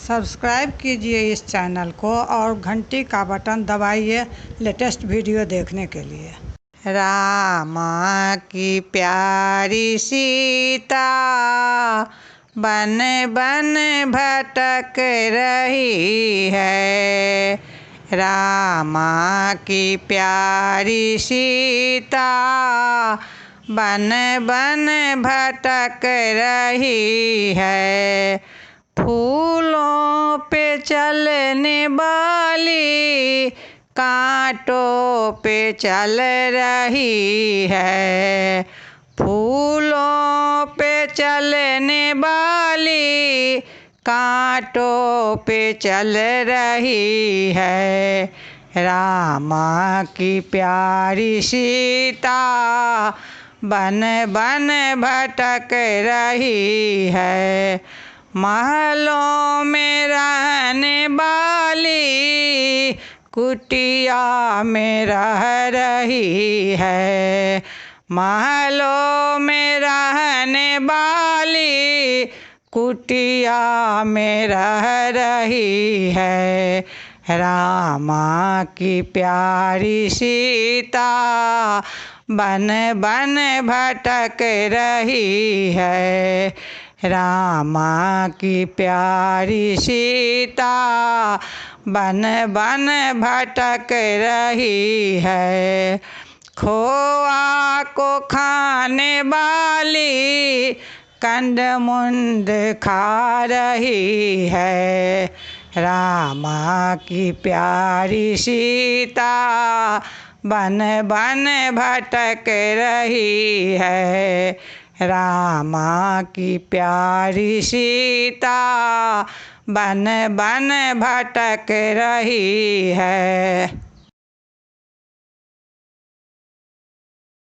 Subscribe कीजिए इस channel को और घंटी का बटन दबाइए लेटेस्ट वीडियो देखने के लिए। रामा की प्यारी सीता बन बन भटक रही है। रामा की प्यारी सीता बन बन भटक रही है। फूलों पे चलने वाली कांटों पे चल रही है। फूलों पे चलने वाली कांटों पे चल रही है। रामा की प्यारी सीता बन बन भटक रही है। महलों में रहने वाली कुटिया में रह रही है। महलों में रहने वाली कुटिया में रह रही है। रामा की प्यारी सीता बन बन भटक रही है। रामा की प्यारी सीता बन बन भटक रही है। खोआ को खाने वाली कंदमुंद खा रही है। रामा की प्यारी सीता बन बन भटक रही है। रामा की प्यारी सीता बन बन भटक रही है।